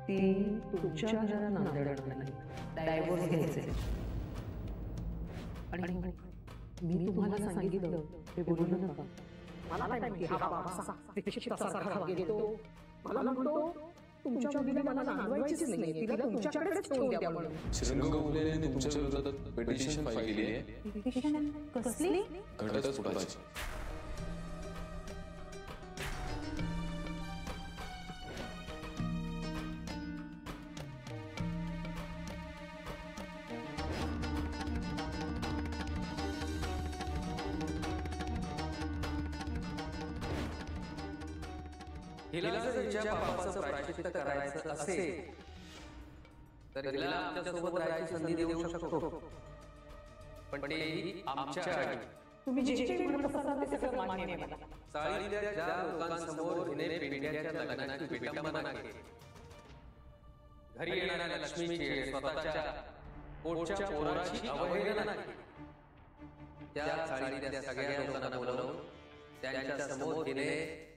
ती तुमच्या घरात नांदणार नाही, डायव्होर्स घ्यायचे. आणि मी तुम्हाला सांगितलं हे बोलू नका. मला काय माहिती हा बाबा विक्षिप्तासारखा वागतो. मला म्हणतो तुमच्या मुलीला मला नांदवायचीच नाहीये, तिला तुमच्याकडेच ठेवून द्या म्हणून. श्रीरंग उलेने तुमच्या विरोधात पिटिशन फाईल केली आहे. पिटिशन कसली? घटस्फोटाची. हिला जर हिच्या पापाचं प्रायश्चित्त करायचं असेल तर हिला आमच्या सोबत राहायची संधी देऊ शकतो, पण तेही आमच्या अटी. तुम्ही जे जे म्हणत असाल ते सगळं मान्य आहे मला. चाळीतल्या ज्या लोकांसमोर हिने पिंड्याच्या लग्नाची विडंबना केली, घरी येणाऱ्या लक्ष्मीची स्वतःच्या पोटच्या पोराची अवहेलना केली, त्या चाळीतल्या सगळ्या लोकांना बोलवून त्यांच्या समोर हिने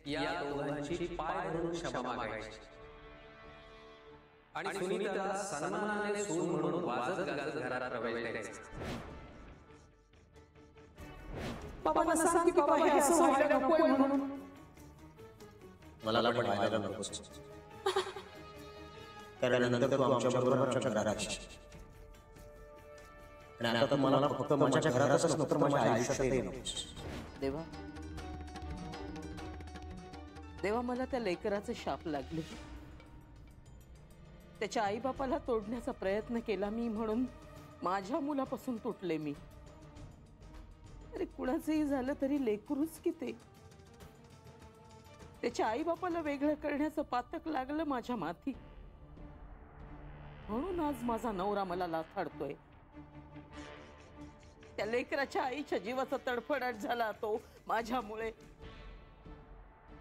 या दोघांची पाय धरून क्षमा मागायची आणि सुनीताला सन्मानाने सून म्हणून वाजत गाजत घरात प्रवेश द्यायचा. बाबा सांग की बाबा हे असं व्हायला नकोय म्हणून. मला पण व्हायला नकोच, कारण नंतर तू आमच्या बरोबर आमच्या घरात येशील. आणि आता मला फक्त माझ्या घरातच नंतर माझ्या आयुष्यात नकोस. देवा देवा, मला त्या लेकराचे शाप लागले. त्याच्या आई बापाला तोडण्याचा प्रयत्न केला मी, म्हणून माझ्या मुलापासून तुटले मी. अरे कुणाचंही झालं तरी लेकरूच की ते. त्याच्या आई बापाला वेगळं करण्याचं पातक लागलं माझ्या माथी, म्हणून आज माझा नवरा मला लाथाडतोय. त्या लेकराच्या आईच्या जीवाचा तडफडाट झाला तो माझ्यामुळे.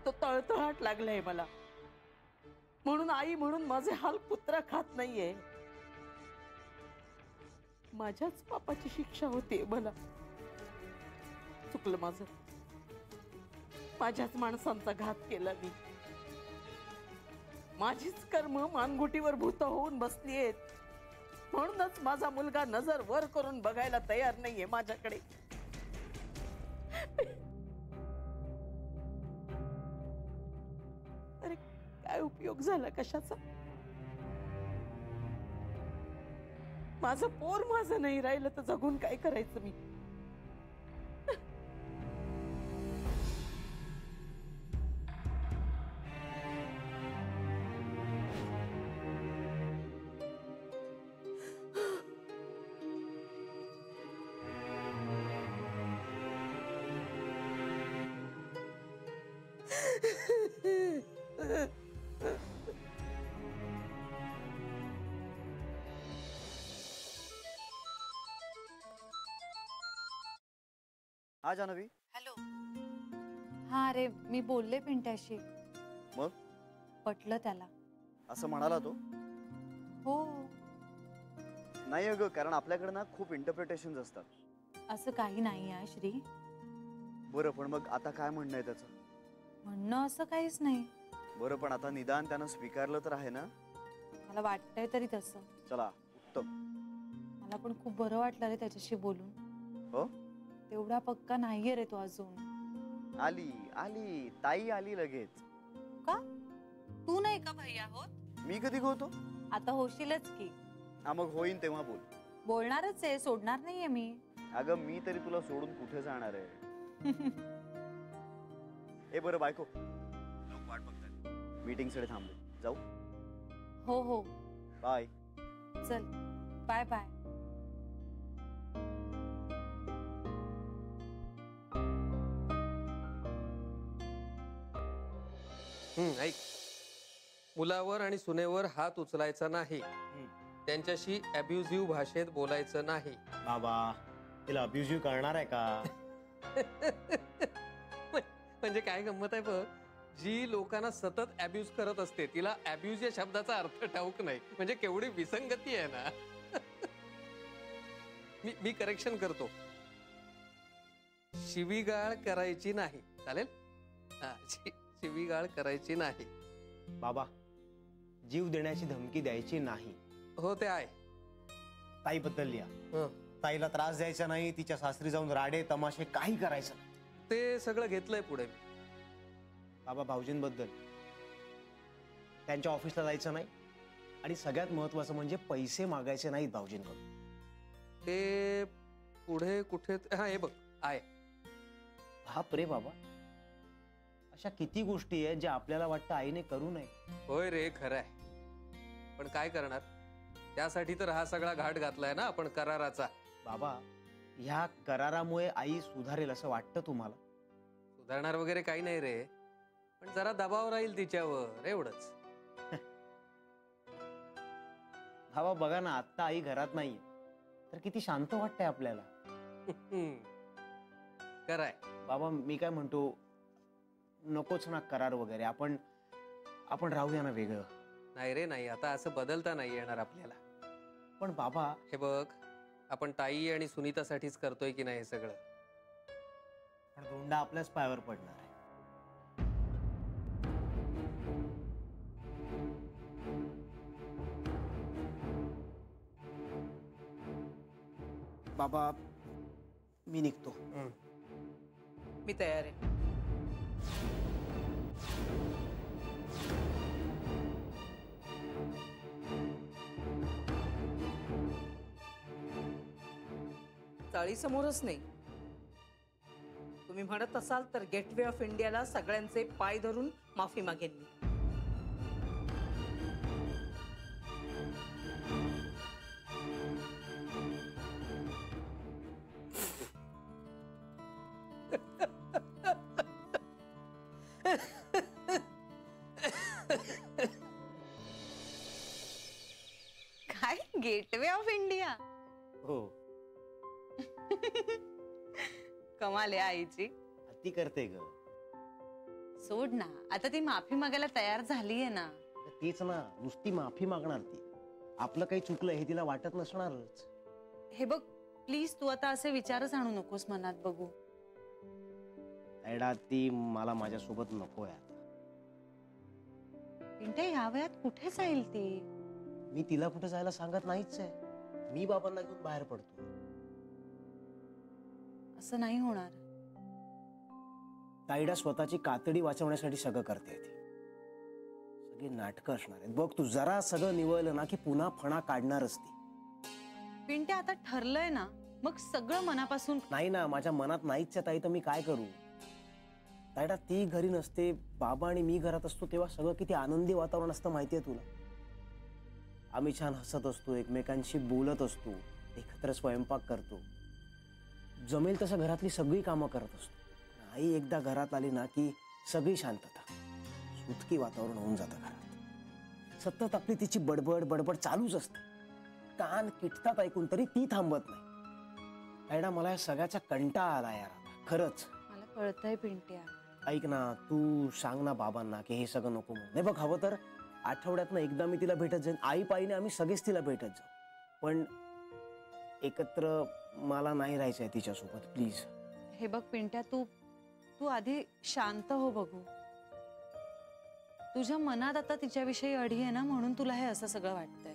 तो तळतळाट लागलाय मला, म्हणून आई म्हणून माझे हाल कुत्रा खात नाहीये. माझ्याच पापाची शिक्षा होते मला. चुकलं माझं. माझ्याच माणसांचा घात केला मी. माझीच कर्म मानगुटीवर भूत होऊन बसलीयेत, म्हणूनच माझा मुलगा नजर वर करून बघायला तयार नाहीये माझ्याकडे. अरे काय उपयोग झाला कशाचा? माझं पोर माझं नाही राहिलं तर जगून काय करायचं मी? हा जानवी. हॅलो. हा अरे मी बोलले पिंट्याशी. मग पटलं त्याला. असं म्हणाला तो? हो. नाही अगं, कारण आपल्याकडे ना खूप इंटरप्रिटेशन्स असतात. असं काही नाही आहे श्री. बरं पण मग आता काय म्हणणं आहे त्याचं? म्हणणं असं काहीच नाही. बरं पण आता निदान त्यानं स्वीकारलं तर आहे ना? मला वाटतंय तरी तसं. चला उत्तम. मला पण खूप बरं वाटलं रे त्याच्याशी बोलून. हो? तेवढा पक्का नाहीये रे तो अजून. आली आली ताई आली लगेच. का तू नाही का भैया होत? मी कधी होतो? आता होशीलच की. हा मग होईन तेव्हा बोल. बोलणारच आहे, सोडणार नाहीये मी. अगं मी तरी तुला सोडून कुठे जाणार आहे? ए बरं बायको, लोक वाट बघतात. मीटिंग साठी थांबले, जाऊ? हो हो. बाय. चल बाय बाय. ऐक, मुलावर आणि सुनेवर हात उचलायचा नाही, त्यांच्याशी अब्युझिव्ह भाषेत बोलायचं नाही. बाबा तिला अब्युजिव्ह करणार आहे का? म्हणजे काय गंमत आहे बघ, जी लोकांना सतत अब्यूज करत असते तिला अब्यूज या शब्दाचा अर्थ ठाऊक नाही. म्हणजे केवढी विसंगती आहे ना. मी करेक्शन करतो, शिवीगाळ करायची नाही. चालेल? शिवीगाळ करायची नाही. बाबा जीव देण्याची धमकी द्यायची नाही. हो ते आहे. ताईबद्दल लिहा. हं. ताईला त्रास द्यायचा नाही, तिच्या सासरी जाऊन राडे तमाशे काही करायचं नाही. ते सगळं घेतलंय पुढे. बाबा भाऊजींबद्दल, त्यांच्या ऑफिसला जायचं नाही आणि सगळ्यात महत्वाचं म्हणजे पैसे मागायचे नाहीत भाऊजींकडून. ते पुढे कुठे हा हे बघ आहे. बाप रे बाबा, अशा किती गोष्टी आहेत ज्या आपल्याला वाटतं आईने करू नये. होय रे, खरं आहे. पण काय करणार, त्यासाठी तर हा सगळा घाट घातलाय ना आपण कराराचा. बाबा, ह्या करारामुळे आई सुधारेल असं वाटतं तुम्हाला? सुधारणार वगैरे काही नाही रे, पण जरा दबाव राहील तिच्यावर, एवढंच. बाबा बघा ना, आता आई घरात नाहीये तर किती शांत वाटतंय आपल्याला. कराय बाबा मी काय म्हणतो, नकोच ना करार वगैरे, आपण राहूया ना वेगळं. नाही रे नाही, आता असं बदलता नाही येणार आपल्याला. पण बाबा, हे बघ, आपण ताई आणि सुनीतासाठीच करतोय की नाही हे सगळं. पण दोंडा आपल्याच पायावर पडणार आहे. बाबा मी निघतो. मी तयार आहे. चाळीसमोरच नाही. तुम्ही म्हणत असाल तर गेटवे ऑफ इंडियाला सगळ्यांचे पाय धरून माफी मागेन मी. काय गेटवे ऑफ इंडिया? हो, कमाल आहे आईची. ती करते ग. सोड ना, आता ती माफी मागायला तयार झालीये ना. तीच ना, नुसती माफी मागणार ती. आपलं काही चुकलं हे तिला वाटत नसणारच. हे बघ प्लीज, तू आता असे विचारच आणू नकोस मनात. बघू ऐडा, ती मला माझ्यासोबत नकोय आता. पिंट्या, ह्या वयात कुठे जाईल ती? मी तिला कुठे जायला सांगत नाहीच आहे. मी बाबांना घेऊन बाहेर पडतो. असं नाही होणार. ताईडा स्वतःची कातडी वाचवण्यासाठी सगळं करते ती. सगळी नाटकं असणार आहेत. बघ तू, जरा सगळं निवळलं ना की पुन्हा फणा काढणारच ती. पिंट्या, आता ठरलंय ना, मग सगळं मनापासून. नाही ना, माझ्या मनात नाहीच आहे ताई, तर मी काय करू? ताईडा ती घरी नसते, बाबा आणि मी घरात असतो तेव्हा सगळं किती आनंदी वातावरण असतं माहितीये तुला. आम्ही छान हसत असतो, एकमेकांशी बोलत असतो, एकत्र स्वयंपाक करतो, जमेल तसं घरातली सगळी कामं करत असतो. आई एकदा घरात आली ना की सगळी शांतता, सुटकी वातावरण होऊन जातं घरात. सतत आपली तिची बडबड बडबड चालूच असते. कान किटतात ऐकून तरी ती थांबत नाही. ताईडा, मला या सगळ्याचा कंटाळा आला यार आता, खरंच. मला कळतंय पिंट्या. ऐक ना, तू सांग ना बाबांना की हे सगळं नको म्हणून. नाही बघ, हवं तर आठवड्यातनं एकदा मी तिला भेटत जाईन. आई पाईने आम्ही सगळेच तिला भेटत जाऊ, पण एकत्र मला नाही राहायचंय तिच्यासोबत, प्लीज. हे बघ पिंट्या, तू आधी शांत हो. बघू, तुझ्या मनात आता तिच्याविषयी अढी आहे ना, म्हणून तुला हे असं सगळं वाटतंय.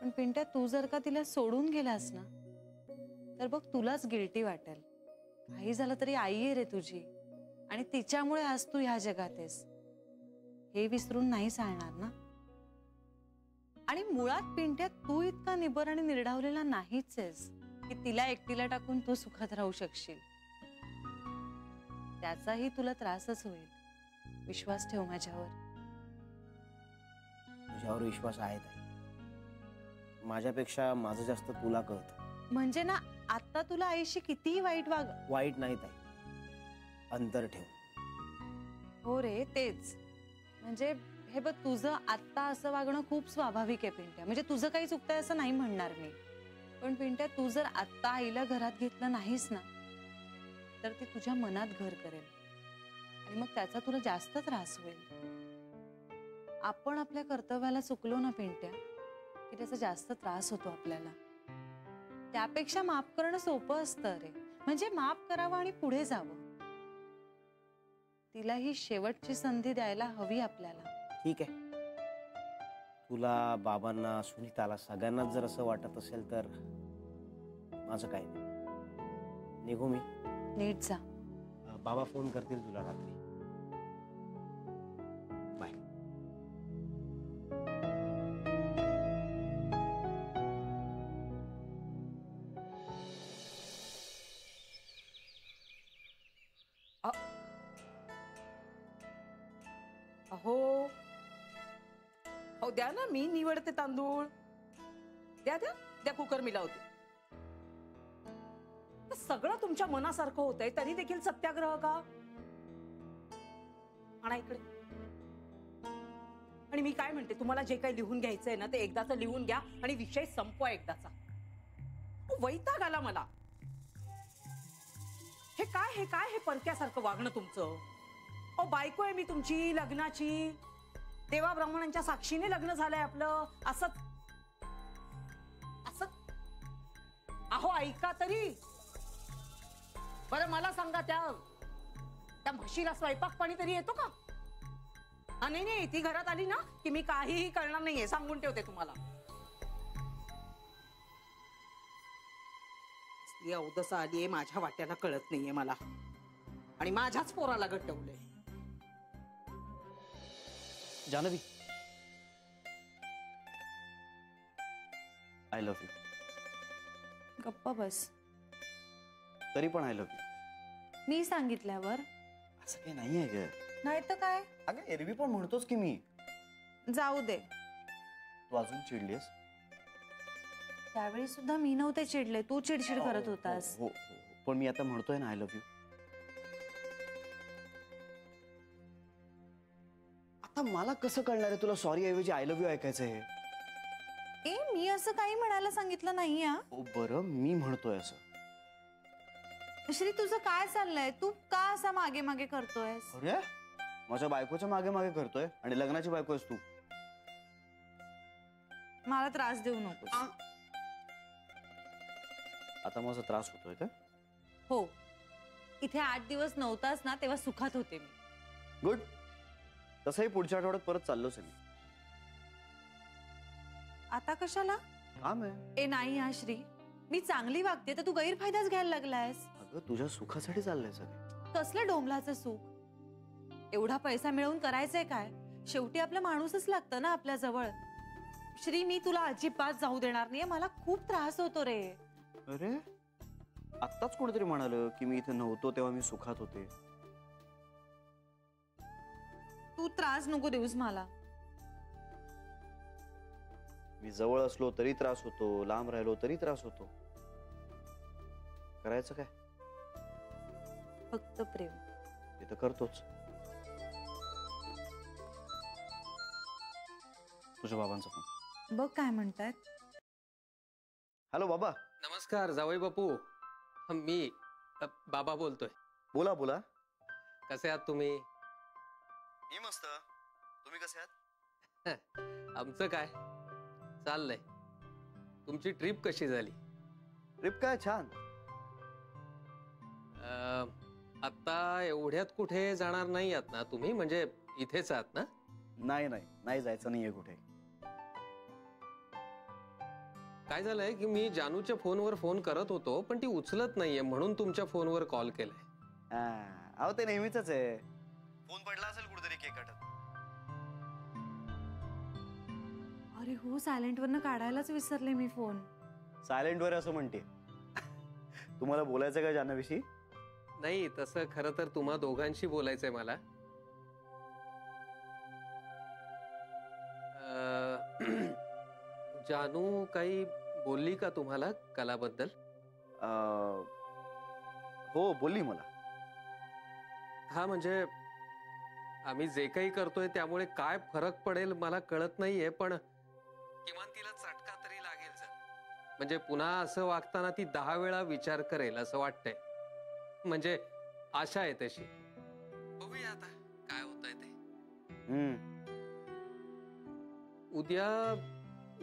पण पिंट्या, तू जर का तिला सोडून गेलास ना, तर बघ तुलाच गिल्टी वाटेल. काही झालं तरी आई आहे रे तुझी, आणि तिच्यामुळे आज तू ह्या जगात आहेस, हे विसरून नाही चालणार ना. आणि मुळात पिंट्या, तू इतका निबर आणि निर्ढावलेला नाहीच आहेस की तिला एकटीला टाकून तू सुखात राहू शकशील. त्याचाही तुला त्रासच होईल. विश्वास ठेव माझ्यावर. तुझ्यावर विश्वास आहे ताई. माझ्यापेक्षा माझं जास्त तुला कळतं. म्हणजे ना, आता तुला आईशी कितीही वाईट वाईट नाही ताई, अंतर ठेव. हो रे, तेच. म्हणजे हे बघ, तुझं आत्ता असं वागणं खूप स्वाभाविक आहे पिंट्या. म्हणजे तुझं काही चुकतंय असं नाही म्हणणार मी, पण पिंट्या, तू जर आत्ता आईला घरात घेतलं नाहीस ना, तर ती तुझ्या मनात घर करेल आणि मग त्याचा तुला जास्त त्रास होईल. आपण आपल्या कर्तव्याला चुकलो ना पिंट्या, की त्याचा जास्त त्रास होतो आपल्याला. त्यापेक्षा माफ करणं सोपं असतं रे. म्हणजे माफ करावं आणि पुढे जावं. तिला ही शेवटची संधी द्यायला हवी आपल्याला. ठीक आहे, तुला, बाबांना, सुनीताला सगळ्यांनाच जर असं वाटत असेल तर माझं काय नाही. निघू मी. नीट जा. बाबा फोन करतील तुला रात्री. बाय. अहो हो द्या ना, मी निवडते तांदूळ. द्या द्या द्या, कुकर मी लावते. सगळं तुमच्या मनासारखं होतंय तरी देखील सत्याग्रह का? आणा इकडे. आणि मी काय म्हणते, तुम्हाला जे काही लिहून घ्यायचंय ना ते एकदाच लिहून घ्या आणि विषय संपवा एकदाचा. वैताग आला मला. हे काय हे परक्यासारखं वागणं तुमचं? ओ बायको आहे मी तुमची, लग्नाची. देवा ब्राह्मणांच्या साक्षीने लग्न झालंय आपलं. असं असं अहो ऐका तरी. बरं मला सांगा, त्या म्हशीला स्वयंपाक पाणी तरी येतो का? नाही, ती घरात आली ना की मी काहीही करणार नाहीये, सांगून ठेवते तुम्हाला. अवदसा आलीये, माझ्या वाट्याला कळत नाहीये मला. आणि माझ्याच पोराला गटवलंय. Janhavi, I love you. गप्पा बस. तरी पण आय लव्ह यू. मी सांगितल्यावर. असं काही नाहीये ग. नाही तर काय? अगं एरवी पण म्हणतोस की मी. जाऊ दे. तू अजून चिडलीस? त्यावेळी सुद्धा मी नव्हते चिडले, तू चिडचिड करत होतास. हो, पण मी आता म्हणतोय ना आय लव्ह यू. आता मला कसं कळणार आहे तुला सॉरी ऐवजी आय लव्ह यू ऐकायचं आहे? मी असं काही म्हणायला सांगितलं नाही. ओ बरं, मी म्हणतोय असं. श्री, तुझं काय चाललंय? तू का असा मागे मागे करतोयस? अरे माझ्या बायकोच्या मागे मागे करतोय आणि लग्नाची बायको आहेस तू. मला त्रास देऊ नकोस. आता माझा त्रास होतोय का? हो, इथे 8 दिवस नव्हतास ना तेव्हा सुखात होते मी. गुड. तसंही पुढच्या आठवड्यात परत चाललोच आहे मी. आता कशाला? काम आहे. नाही श्री, मी चांगली वागते तर तू गैरफायदाच घ्यायला लागलायस. अगं तुझ्या सुखासाठी चाललंय सगळं. कसलं डोंबलाचं सुख? एवढा पैसा मिळवून करायचंय काय? शेवटी आपला माणूसच लागतं ना आपल्या जवळ. श्री, मी तुला अजिबात जाऊ देणार नाहीये. मला खूप त्रास होतो रे. अरे आत्ताच कोणीतरी म्हणालं की मी इथे नव्हतो तेव्हा मी सुखात होते. तू त्रास नको देऊस मला. मी जवळ असलो तरी त्रास होतो, लांब राहिलो तरी त्रास होतो. करायचं काय? फक्त प्रेम. ते तर करतोच. तुझ्या बाबांचा फोन. बघ काय म्हणतायत. हॅलो बाबा. नमस्कार जावई बापू. मी बाबा बोलतोय. बोला बोला. कसे आहात तुम्ही? मी मस्त. तुम्ही कसे आहात? आमचं काय चाललंय. तुमची ट्रिप कशी झाली? ट्रिप काय छान. आता एवढ्यात कुठे जाणार नाही आहात ना तुम्ही? म्हणजे इथेच आहात ना? नाही जायचं नाहीये कुठे. काय झालंय की मी जानूच्या फोनवर फोन करत होतो पण ती उचलत नाहीये म्हणून तुमच्या फोनवर कॉल केलाय. अहो ते नेहमीच आहे. फोन पडला असेल कुठेतरी केकट. अरे हो, सायलेंट वरनं काढायलाच विसरले मी फोन. सायलेंट वर असं म्हणते. तुम्हाला बोलायचं का जानवीशी? नाही, तसं खरं तर तुम्हा दोघांशी बोलायचंय मला. जानू काही बोलली का तुम्हाला कलाबद्दल? हो बोलली मला. हा म्हणजे आम्ही जे काही करतोय त्यामुळे काय फरक पडेल मला कळत नाहीये पण किमान तिला चटका तरी लागेल जर. म्हणजे पुन्हा असं वागताना ती 10 वेळा विचार करेल असं वाटतंय. म्हणजे आशा आहे तशी. बघूया आता काय होतंय ते.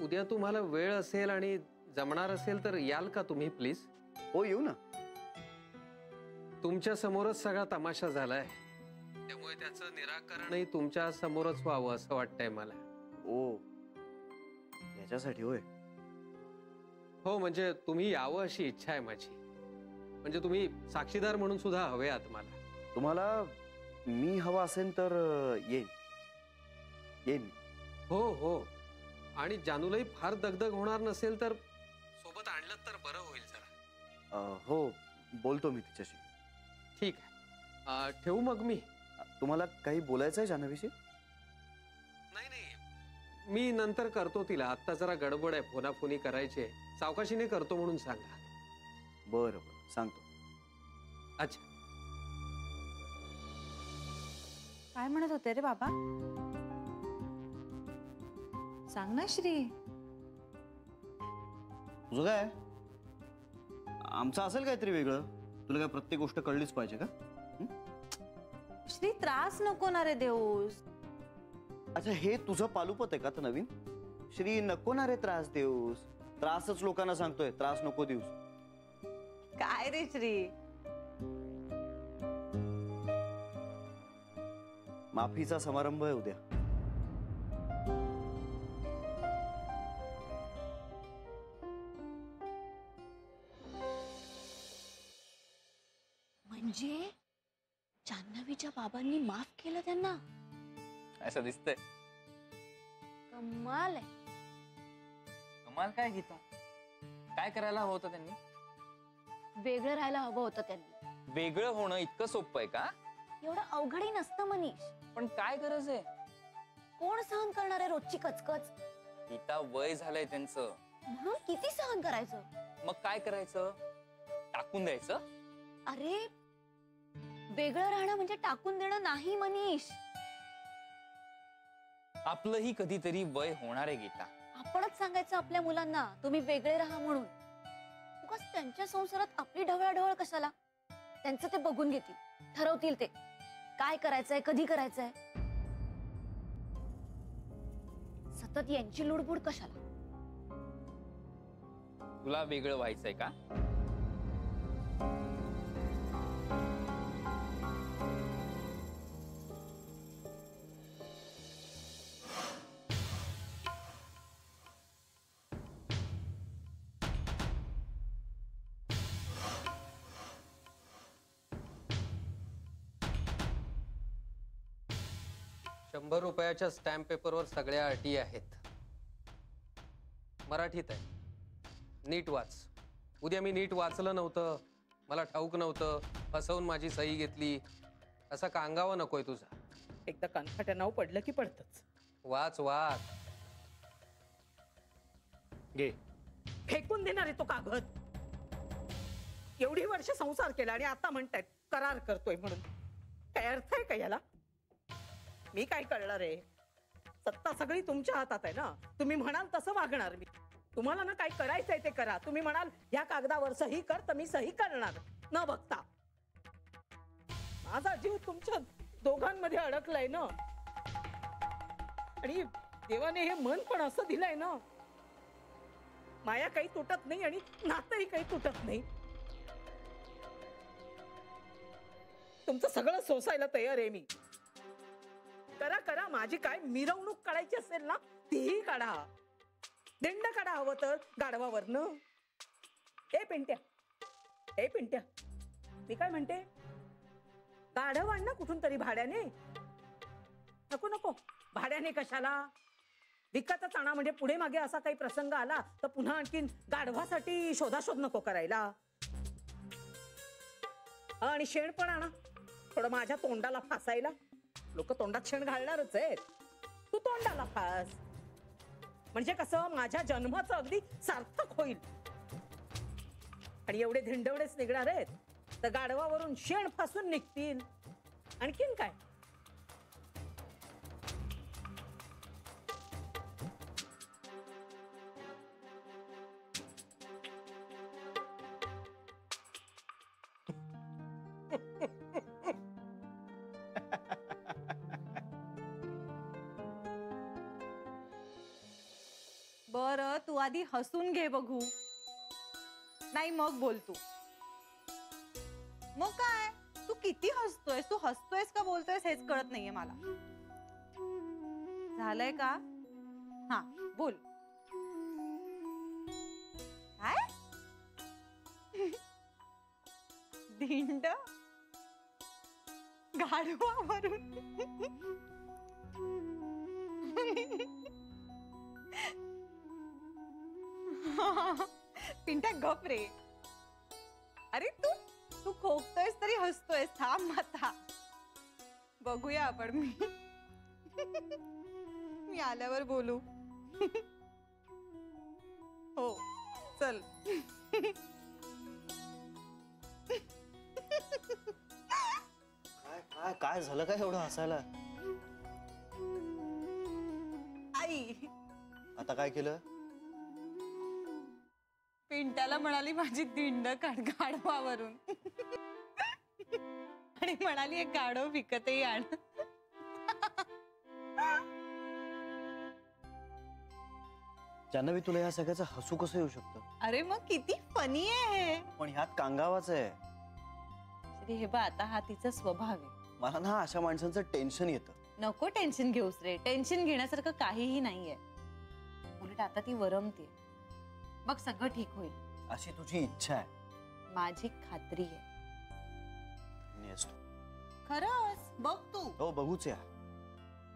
उद्या तुम्हाला वेळ असेल आणि जमणार असेल तर याल का तुम्ही प्लीज? हो येऊ ना. तुमच्या समोरच सगळा तमाशा झालाय त्यामुळे त्याचं निराकरणही तुमच्या समोरच व्हावं असं वाटतंय मला. ओ त्याच्यासाठी होय. हो, म्हणजे तुम्ही यावं अशी इच्छा आहे माझी. म्हणजे तुम्ही साक्षीदार म्हणून सुद्धा हवे आहात मला. तुम्हाला मी हवा असेल तर येईन येईन. हो हो, आणि जानूलाही फार दगदग होणार नसेल तर सोबत आणलं तर बरं होईल जरा. हो, बोलतो मी तिच्याशी. ठीक आहे, ठेवू मग मी. तुम्हाला काही बोलायचं आहे जान्हवीशी? नाही नाही, मी नंतर करतो तिला. आत्ता जरा गडबड आहे, फोनाफोनी करायची आहे. सावकाशीने करतो म्हणून सांगा. बरं बरं, सांगतो. अच्छा. काय म्हणत होते रे बाबा? सांग ना श्री. तुझं काय? आमचं असेल काहीतरी वेगळं. तुला काय प्रत्येक गोष्ट कळलीच पाहिजे का? श्री, त्रास नको ना रे देऊस. अच्छा, हे तुझं पालुपत आहे का तर नवीन? श्री, नको ना रे त्रास देऊस. त्रासच लोकांना सांगतोय, त्रास नको देऊस. काय रे श्री? माफीचा समारंभ आहे उद्या. म्हणजे जान्हवीच्या बाबांनी माफ केलं त्यांना? असं दिसतंय. कमाल आहे. कमाल काय गीता? काय करायला हवं होतं त्यांनी? वेगळं राहायला हवं होतं त्यांनी. वेगळं होणं इतकं सोपं आहे का? एवढं अवघडही नसतं मनीष. पण काय गरज आहे? कोण सहन करणार आहे रोजची कचकच? गीता, वय झालंय त्यांचं. म्हणून किती सहन करायचं? मग काय करायचं? टाकून द्यायचं? अरे, वेगळं राहणं म्हणजे टाकून देणं नाही मनीष. आपलंही कधीतरी वय होणार आहे गीता. आपणच सांगायचं आपल्या मुलांना तुम्ही वेगळे राहा म्हणून. उगाच त्यांच्या संसारात आपली ढवळाढवळ कशाला? त्यांचं ते बघून घेतील, ठरवतील ते काय करायचंय, कधी करायचंय. सतत यांची लुडबुड कशाला? तुला वेगळं व्हायचंय का? ₹100 स्टॅम्प पेपरवर सगळ्या अटी आहेत. मराठीत आहे, नीट वाच. उद्या मी नीट वाचलं नव्हतं, मला ठाऊक नव्हतं, फसवून माझी सही घेतली, असा कांगावा नकोय तुझा. एकदा कणफाट्या नाव पडलं की पडतच. वाच वाच. घे. फेकून देणार आहे तो कागद. एवढी वर्ष संसार केला आणि आता म्हणतायत करार करतोय म्हणून. काय अर्थ आहे का याला? मी काय करणार आहे? सत्ता सगळी तुमच्या हातात आहे ना. तुम्ही म्हणाल तसं वागणार मी. तुम्हाला ना काय करायचंय ते करा. तुम्ही म्हणाल या कागदावर सही कर तर मी सही करणार न बघता. माझा जीव तुमच्या दोघांमध्ये अडकलाय ना. आणि देवाने हे मन पण असं दिलंय ना. माया काही तुटत नाही आणि नातंही काही तुटत नाही. तुमचं सगळं सोसायला तयार आहे मी. करा करा. माझी काय मिरवणूक काढायची असेल ना तीही काढा. दिंड काढा हवं तर गाढवावरनं. ए पिंट्या, ए पिंट्या, मी काय म्हणते, गाढव आण ना कुठून तरी भाड्याने. नको नको, भाड्याने कशाला? विकतच आणा. म्हणजे पुढे मागे असा काही प्रसंग आला तर पुन्हा आणखीन गाढवासाठी शोधाशोध नको करायला. आणि शेण पण आणा, थोडं माझ्या तोंडाला फासायला. लोक तोंडात शेण घालणारच आहेत. तू तोंडाला फास. म्हणजे कसं माझ्या जन्माचं अगदी सार्थक होईल. आणि एवढे धिंडवडेच निघणार आहेत तर गाढवावरून शेण फासून निघतील. आणखीन काय? बरं, तू आधी हसून घे बघू. नाही मग बोल तू. मग काय, तू किती हसतोयस? तू हसतोयस का बोलतोयस हेच कळत नाहीये मला. झालंय का? हा बोल. धिंड गाढवावरून. पिंट्या गप रे. अरे तू तू खोकतोयस तरी हसतोयस. थांब आता बघूया आपण. मी आल्यावर बोलू. हो चल. काय काय काय झालं काय एवढं हसायला? आई आता काय केलं? पिंट्याला म्हणाली माझी धिंड काढ गाढवावरून. आणि म्हणाली एक गाढव विकतही आण. जान्हवी, तुला या सगळ्याचं हसू कसं येऊ शकतं? अरे मग किती फनी आहे हे. पण ह्यात कांगावाचं आहे. श्री हे बघ, आता हा तिचा स्वभाव आहे. मला ना अशा माणसांचं टेन्शन येतं. नको टेन्शन घेऊस रे. टेन्शन घेण्यासारखं काहीही नाहीये. उलट आता ती वरमते. मग सगळं ठीक होईल. अशी तुझी इच्छा आहे. माझी खात्री आहे. नेस तू. खरंच बघ तू. हो बघूच या.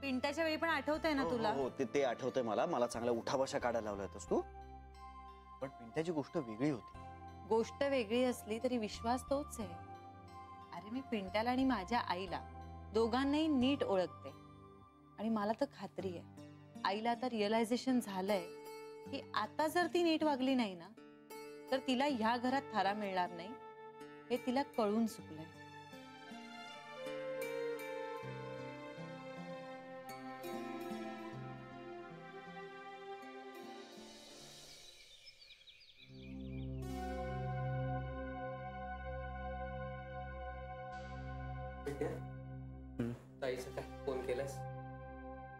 पिंट्याच्या वेळी पण आठवतंय ना हो, तुला? हो, ते आठवतंय मला. मला चांगल्या उठाबशा काढायला लावल्या होत्यास तू. पण पिंट्याची गोष्ट वेगळी होती. गोष्ट वेगळी असली तरी विश्वास तोच आहे. अरे मी पिंट्याला आणि माझ्या आईला दोघांनाही नीट ओळखते. आणि मला तर खात्री आहे आईला आता रिअलायझेशन झालंय की आता जर ती नीट वागली नाही ना तर तिला ह्या घरात थारा मिळणार नाही हे तिला कळून चुकलंय. ताईचं काय फोन केलास?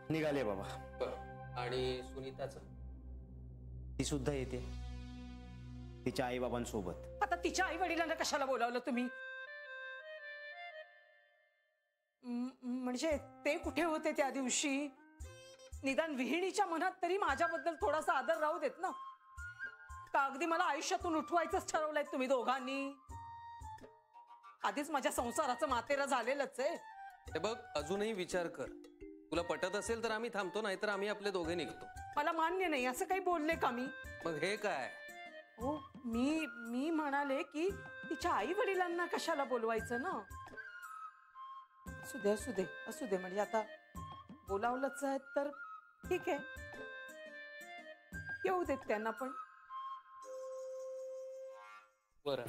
निघाले बाबा. बरं. आणि सुनीताचं? ती सुद्धा येते तिच्या आई बाबांसोबत. आता तिच्या आई वडिलांना कशाला बोलावलं तुम्ही? म्हणजे ते कुठे होते त्या दिवशी? निदान विहिणीच्या मनात तरी माझ्याबद्दल थोडासा आदर राहू देत ना. का अगदी मला आयुष्यातून उठवायचंच ठरवलंय तुम्ही दोघांनी? आधीच माझ्या संसाराचं मातेरा झालेलंच आहे. ते बघ, अजूनही विचार कर. तुला पटत असेल तर आम्ही थांबतो, नाहीतर आम्ही आपले दोघे निघतो. मला मान्य नाही असं काही बोलले का मी? मग हे काय? हो मी म्हणाले की तिच्या आई वडिलांना कशाला बोलवायचं ना. असू दे म्हणजे आता बोलावलंच आहे तर ठीक आहे. येऊ देत त्यांना पण. बरं,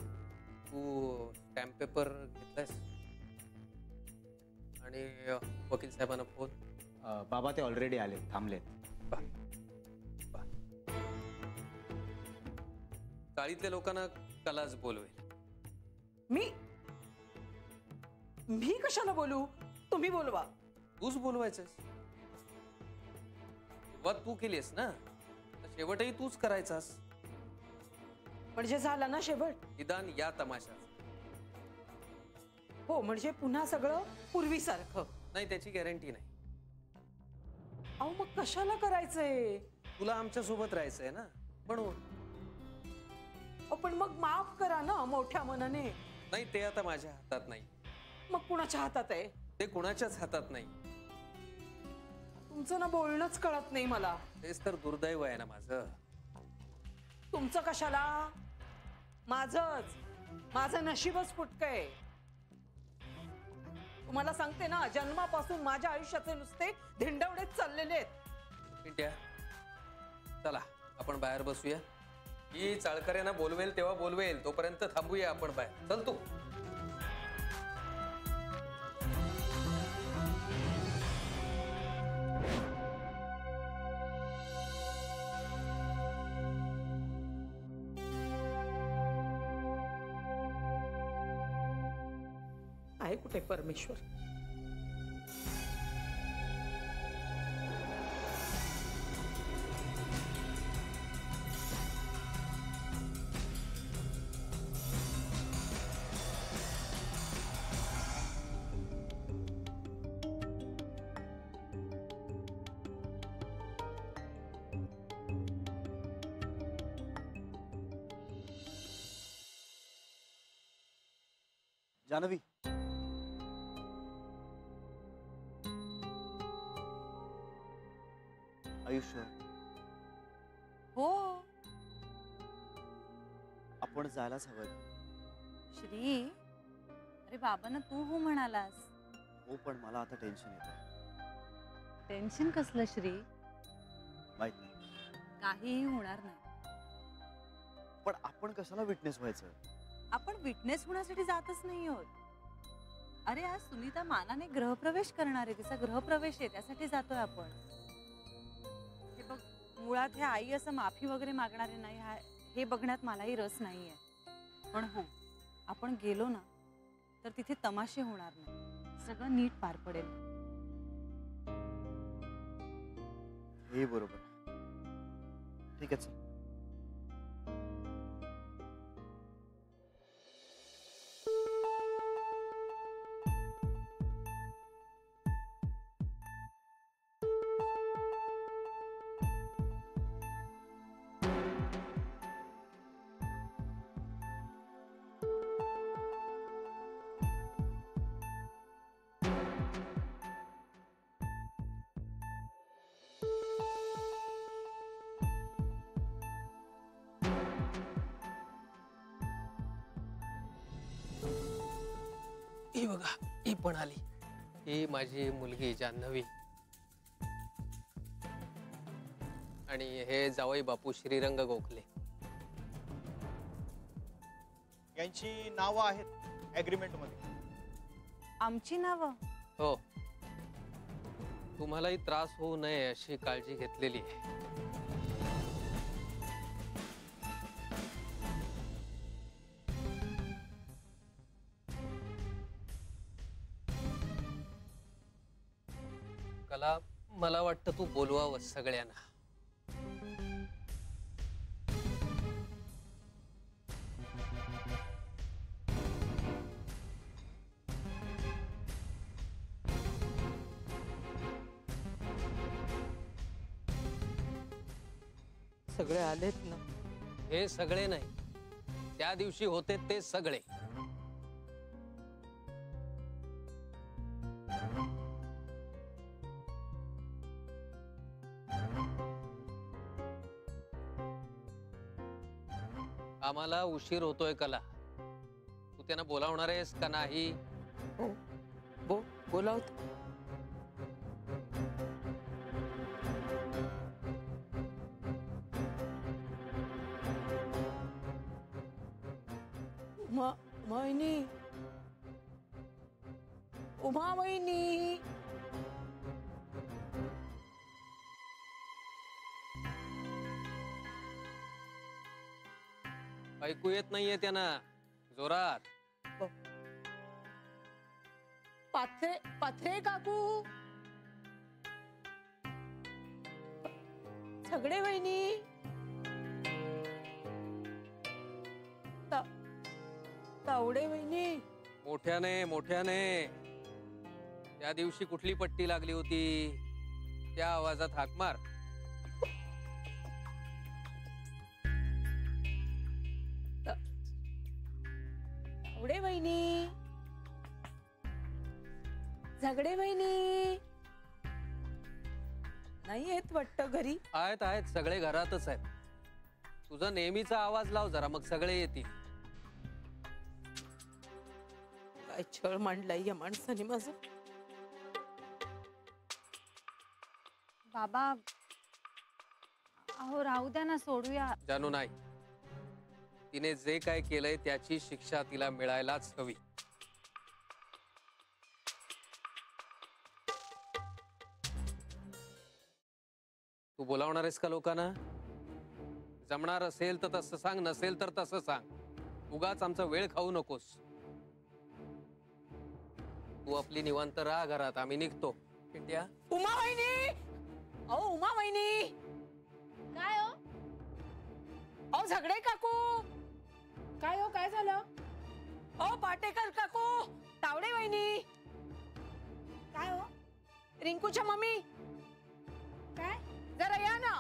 तू स्टॅम्प पेपर घेतलायस? आणि वकील साहेबांना फोन? बाबा ते ऑलरेडी आले, थांबले. चाळीतल्या लोकांना कलाच बोलवेल. मी कशाला बोलू? तुम्ही बोलवा. तूच बोलवायचंस. सुरुवात तू केलीस ना, तर शेवटही तूच करायचास. म्हणजे झाला ना शेवट? निदान या तमाशात. हो म्हणजे पुन्हा सगळं पूर्वीसारखं? नाही, त्याची गॅरंटी नाही. अहो मग कशाला करायचंय? तुला आमच्या सोबत राहायचंय ना, म्हणून. पण मग माफ करा ना मोठ्या मनाने. नाही, ते आता माझ्या हातात नाही. मग कुणाच्या हातात आहे? ते कुणाच्याच हातात नाही. तुमचं ना बोलणंच कळत नाही मला. तेच तर दुर्दैव आहे ना माझं. तुमचं कशाला? माझं नशीबच फुटकंय. तुम्हाला सांगते ना, जन्मापासून माझ्या आयुष्याचे नुसते धिंडवडेच चाललेले आहेत. पिंट्या, चला आपण बाहेर बसूया. ही चाळकऱ्यांना बोलवेल तेव्हा बोलवेल, तोपर्यंत थांबूया आपण बाहेर. चल तू. आहे कुठे परमेश्वर? जान्हवी, आयुष्य हो आपण जायलाच हवंय. श्री, अरे बाबांना तू हो म्हणालास. हो, पण मला आता टेन्शन येतं. टेन्शन कसलं श्री? माहित नाही, काहीही होणार नाही. पण आपण कशाला विटनेस व्हायचं? आपण विटनेस होण्यासाठी जातच नाही आहोत. अरे आज सुनीता मानाने गृहप्रवेश करणार आहे, तिचा गृहप्रवेश आहे, त्यासाठी जातोय आपण. हे बघ, मुळात हे आई असं माफी वगैरे मागणारे नाही, हे बघण्यात मलाही रस नाहीये. पण हो, आपण गेलो ना तर तिथे तमाशे होणार नाही, सगळं नीट पार पडेल. हे बरोबर. ठीक आहे, चल. ही बघा, ही पण आली. ही माझी मुलगी जान्हवी आणि हे जावई बापू श्रीरंग गोखले. यांची नावं आहेत ऍग्रीमेंट मध्ये. आमची नावं? हो, तुम्हालाही त्रास होऊ नये अशी काळजी घेतलेली आहे. कला, मला वाटतं तू बोलवावं सगळ्यांना. सगळे आलेत ना? हे सगळे नाही, त्या दिवशी होते ते सगळे. आम्हाला उशीर होतोय कला, तू त्यांना बोलावणार आहेस का नाही? हो, बोलावतो. वहिनी, उमा वहिनी. ऐकू येत नाहीये त्यांना, जोरात. पाथरे काकू, सगळे वहिनी. तावडे वहिनी. मोठ्याने मोठ्याने. त्या दिवशी कुठली पट्टी लागली होती? त्या आवाजात हाक मार. तावडे वहिनी, झगडे वहिनी नाही येत वाटतं घरी. आहेत आहेत, सगळे घरातच आहेत. तुझा नेहमीचा आवाज लाव जरा, मग सगळे येतील. काय छळ मांडलाय या माणसाने माझं. बाबा, अहो राहू द्या ना, सोडूया. जानू नाही, तिने जे काय केलंय त्याची शिक्षा तिला मिळायलाच हवी. तू बोलावणार आहेस का लोकांना? जमणार असेल तर तसं सांग, नसेल तर तसं सांग. उगाच आमचा वेळ खाऊ नकोस. तू आपली निवांत राहा घरात, आम्ही निघतो. इंडिया. उमा वहिनी, अहो उमा वहिनी. काय हो? अहो झगडे काकू. काय हो, काय झालं? अहो पाटेकर काकू, तावडे वहिनी. काय हो? रिंकूच्या मम्मी. काय? जरा या ना.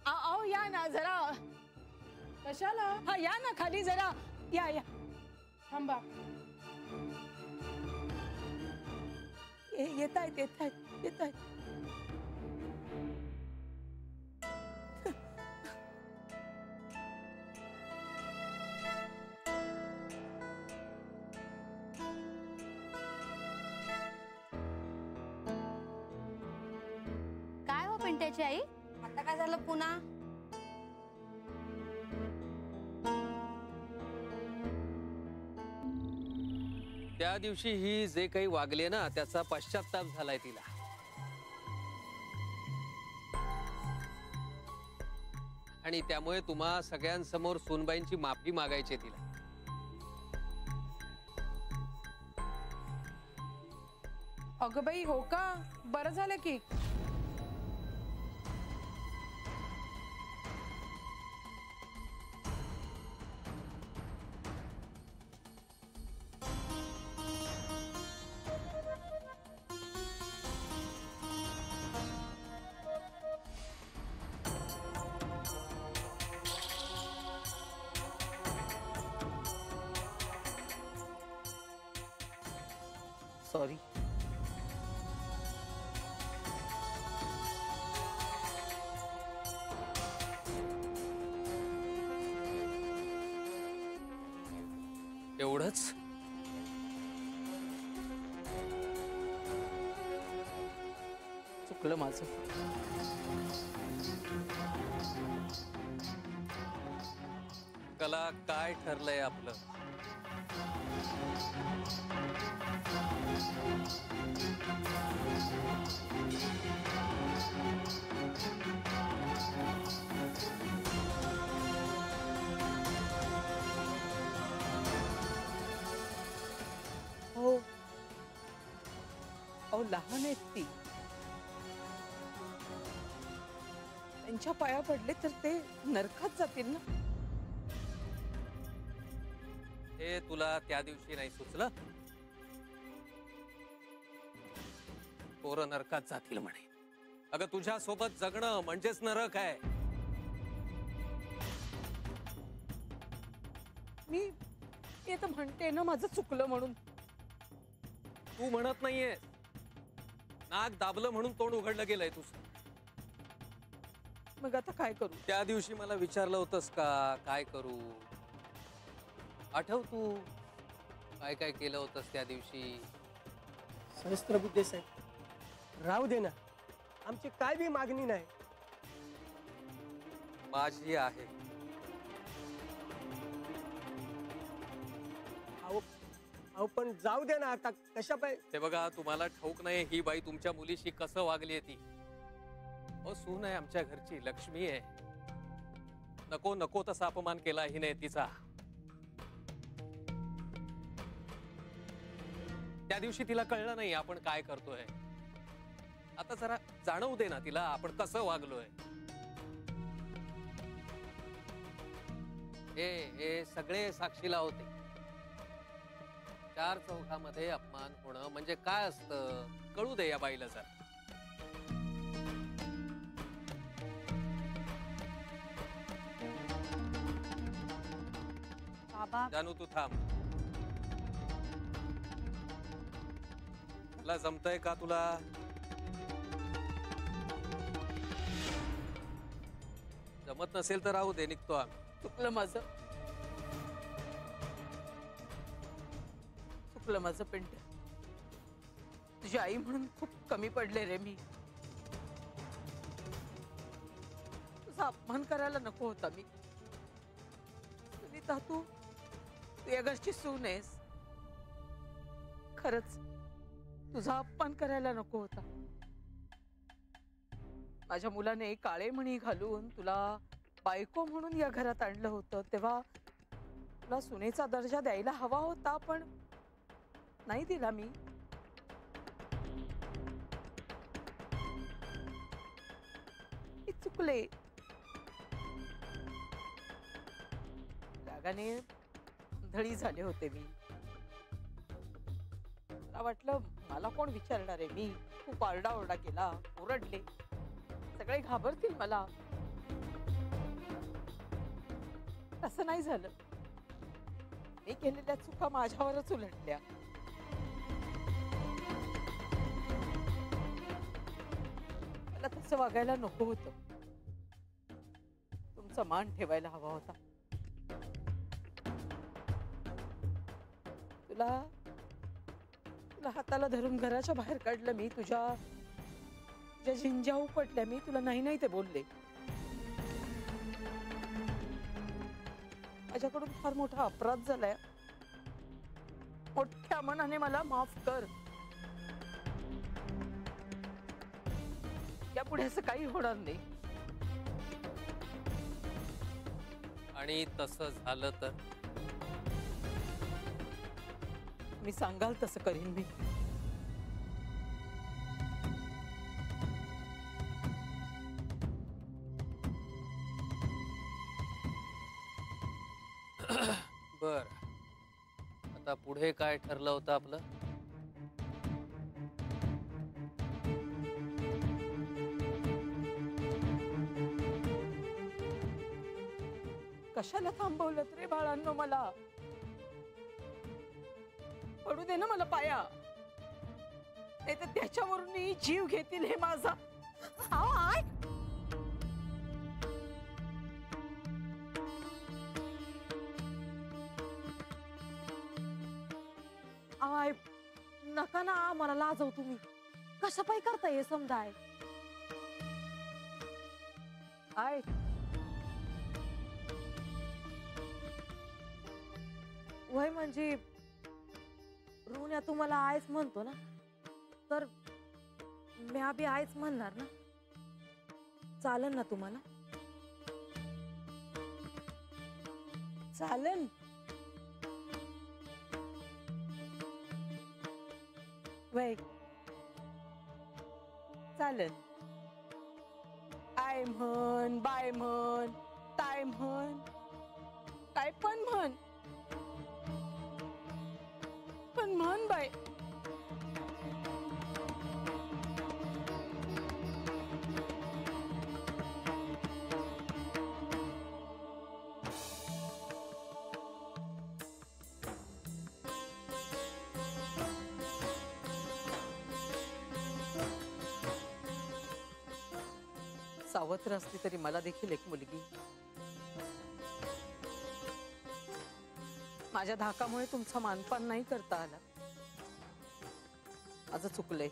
अहो या ना जरा. कशाला? हा या ना खाली जरा, या या थांबा. येत आहेत येत आहेत येत आहेत. काय हो पिंट्याची आई, आता काय झालं पुन्हा? त्या दिवशी ही जे काही वागले ना त्याचा पश्चाताप झालाय तिला. आणि त्यामुळे तुम्हा सगळ्यांसमोर सूनबाईंची माफी मागायची तिला. अगं बाई हो का? बरं झालं की. सॉरी. एवढंच? चुकलं माझं. कला काय ठरलंय आपलं? हो अहो लहान आहेत ती. त्यांच्या पाया पडले तर ते नरकात जातील ना. हे तुला त्या दिवशी नाही सुचलं? पोरं नरकात जातील म्हणे. अगं तुझ्या सोबत जगणं म्हणजेच नरक आहे. मी तर म्हणते ना माझं चुकलं म्हणून. तू म्हणत नाहीये. नाक दाबलं म्हणून तोंड उघडलं गेलंय तुझं. मग आता काय करू? त्या दिवशी मला विचारलं होतंस का काय करू? आठव तू काय काय केलं होतंस त्या दिवशी? सहस्त्रबुद्धे साहेब, राहू दे ना. आमची काय बी मागणी नाही. माझी आहे. अहो पण जाऊ दे ना आता. कशा पाय ते बघा, तुम्हाला ठाऊक नाही ही बाई तुमच्या मुलीशी कसं वागली ती. ओ सून आहे आमच्या घरची, लक्ष्मी आहे. नको नको तसा अपमान केला हिने तिचा. त्या दिवशी तिला कळलं नाही आपण काय करतोय. आता जरा जाणवू दे ना तिला आपण कसं वागलोय. हे सगळे साक्षीला होते. चार चौघामध्ये अपमान होणं म्हणजे काय असतं कळू दे या बाईला जरा. बाबा जानू तू थांब. तुला जमतंय का? तुला जमत नसेल तर राहू दे, निघतो आम्ही. चुकलं माझं. चुकलं माझं पिंट. तुझी आई म्हणून खूप कमी पडले रे मी. तुझा अपमान करायला नको होता मी. सुनीता तू या घरची सून आहेस. खरंच तुझा अपमान करायला नको होता. माझ्या मुलाने काळे मणी घालून तुला बायको म्हणून या घरात आणलं होतं तेव्हा तुला सुनेचा दर्जा द्यायला हवा होता, पण नाही दिला मी. चुकले. रागाने धडी झाले होते मी. मला वाटलं मला कोण विचारणार आहे. मी खूप आरडाओरडा केला, ओरडले. सगळे घाबरतील मला. असं नाही झालं. मी केलेल्या चुका माझ्यावरच उलटल्या. मला तसं वागायला नको होतं. तुमचा मान ठेवायला हवा होता. तुला हाताला धरून घराच्या बाहेर काढलं मी. तुझ्या झिंज्या उपटल्या मी. तुला नाही नाही ते बोलले. माझ्याकडून फार मोठा अपराध झालाय. मोठ्या मनाने मला माफ कर. यापुढे असं काही होणार नाही. आणि तसं झालं तर मी सांगाल तसं करीन मी. बर, आता पुढे काय ठरलं होतं आपलं? कशाला थांबवलं रे बाळांनो मला? पडू दे ना मला पाया. नाही तर त्याच्यावरून जीव घेतील हे माझा. आय नका ना मला लाजव तुम्ही. कशा पायी करताय हे समजाय. आय वय म्हणजे रुण्या तुम्हाला आयच म्हणतो ना, तर म्या बी आयच म्हणणार ना. चालन ना तुम्हाला? चालन. वय चालन. आय म्हण, बाय म्हण, ताय म्हण, काय पण म्हण. पण म्हण बाय. सावत्र असली तरी मला देखील एक मुलगी. माझ्या धाकामुळे तुमचा मानपान नाही करता आला. माझं चुकलंय.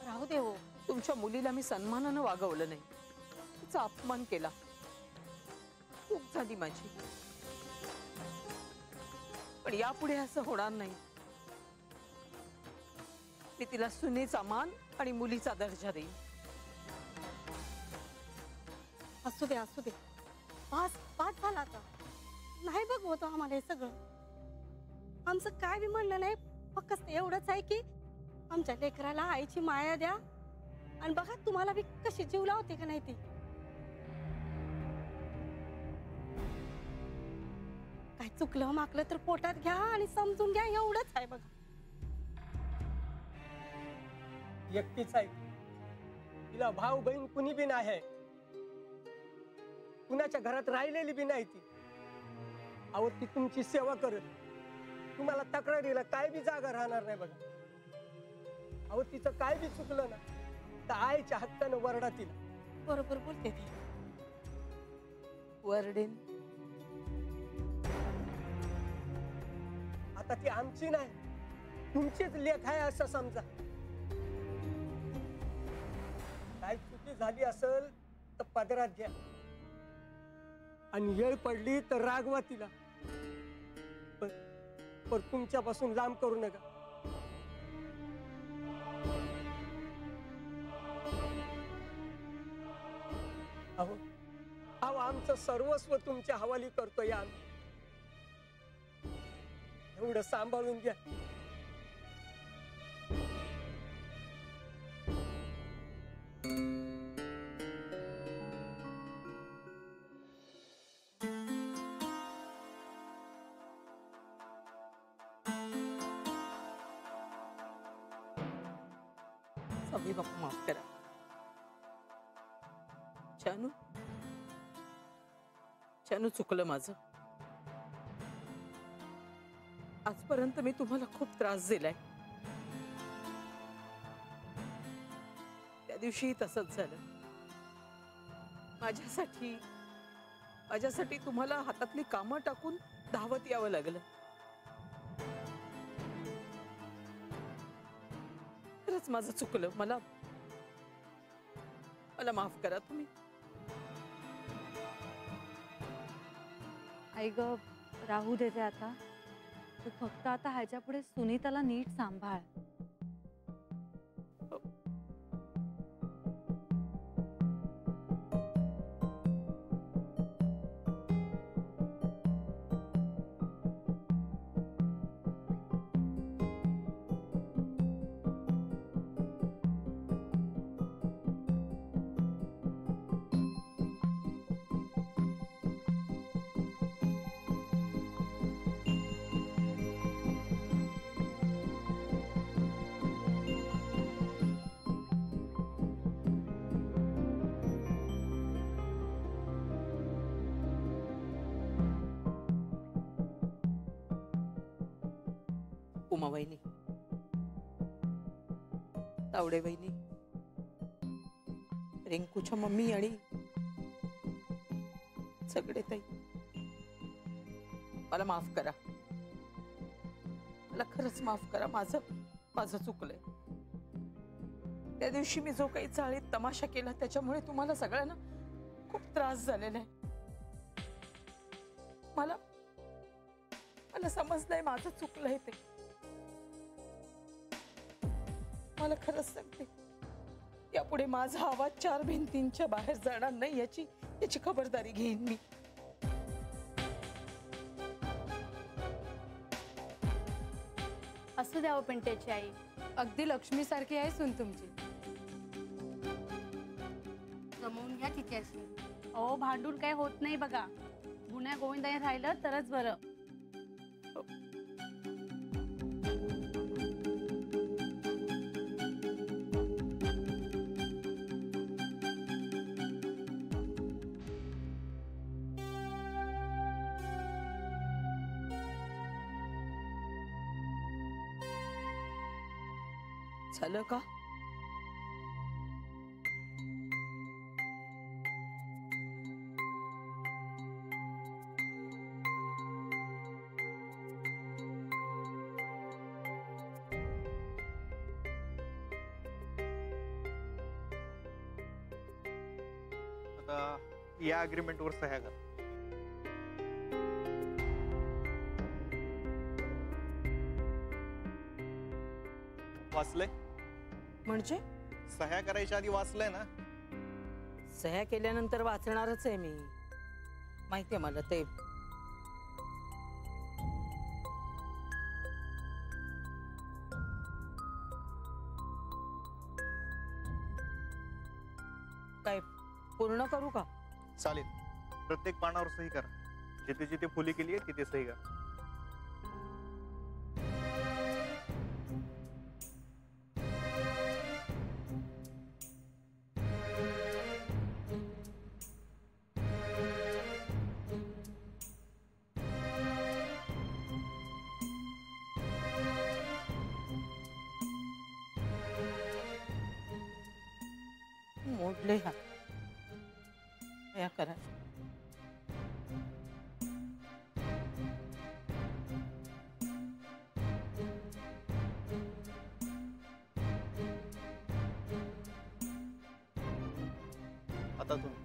राहू दे हो. तुमच्या मुलीला मी सन्मानानं वागवलं नाही. तिचा अपमान केला. चूक झाली माझी. पण यापुढे असं होणार नाही. मी तिला सुनेचा मान आणि मुलीचा दर्जा देईन. असू दे असू दे. पाच झाला आता. नाही बघवतो आम्हाला हे सगळं. आमचं काय बी म्हणलं नाही. फक्त एवढंच आहे की आमच्या लेकराला आईची माया द्या. आणि बघा तुम्हाला बी कशी जीव लावते का नाही ती. काय चुकलं माकलं तर पोटात घ्या आणि समजून घ्या. एवढंच आहे बघा. एकटीच आहे. तिला भाऊ बहीण कुणी बी नाही. कुणाच्या घरात राहिलेली बी नाही ती. अहो ती तुमची सेवा करत. तुम्हाला तक्रारीला काय बी जागा राहणार नाही बघा. अहो तिचं काय बी चुकलं ना तर आईच्या हक्कानं वरडा तिला. बरोबर बोलते ती. वरडेन. आता ती आमची नाही तुमचीच लेख आहे असं समजा. काय चुकी झाली असेल तर पदरात घ्या आणि येळ पडली तर रागवा तिला. पण तुमच्यापासून लांब करू नका. अहो अहो आमचं सर्वस्व तुमच्या हवाली करतोय आम्ही. एवढं सांभाळून घ्या. स्वामी बापू माफ करा. जानू चानू चुकलं माझं. आजपर्यंत मी तुम्हाला खूप त्रास दिलाय. त्या दिवशी तसंच झालं. माझ्यासाठी तुम्हाला हातातली कामं टाकून धावत यावं लागलं. खरंच माझं चुकलं. मला माफ करा तुम्ही. आई ग, राहू देते आता. तू फक्त आता ह्याच्या पुढे सुनीताला नीट सांभाळ. उमा वहिनी, तावडे वहिनी, रिंकूच्या मम्मी आणि सगळे ताई, मला माफ करा. मला खरंच माफ करा. माझं चुकलंय. त्या दिवशी मी जो काही चाळीत तमाशा केला त्याच्यामुळे तुम्हाला सगळ्यांना खूप त्रास झालेला आहे. मला समजलंय माझं चुकलंय ते. मला खरंच सांगते, यापुढे माझा आवाज 4 भिंतींच्या बाहेर जाणार नाही याची खबरदारी घेईन मी. असू द्यावं पिंट्याची आई. अगदी लक्ष्मीसारखी आहे सून तुमची. जमवून घ्या तिच्याशी. अहो, भांडून काय होत नाही बघा. गुन्ह्या गोविंदाने राहिलं तरच बरं. झालं का? आता या अग्रीमेंटवर सह्या करा. वाचलंय म्हणजे? सह्या करायच्या आधी वाचलंय ना? सह्या केल्यानंतर वाचणारच आहे मी. माहितीये मला ते. काय पूर्ण करू का? चालेल. प्रत्येक पानावर सही करा. जिथे जिथे फुली केली आहे तिथे सही करा. मोडले हात. या करा. आता तुम्ही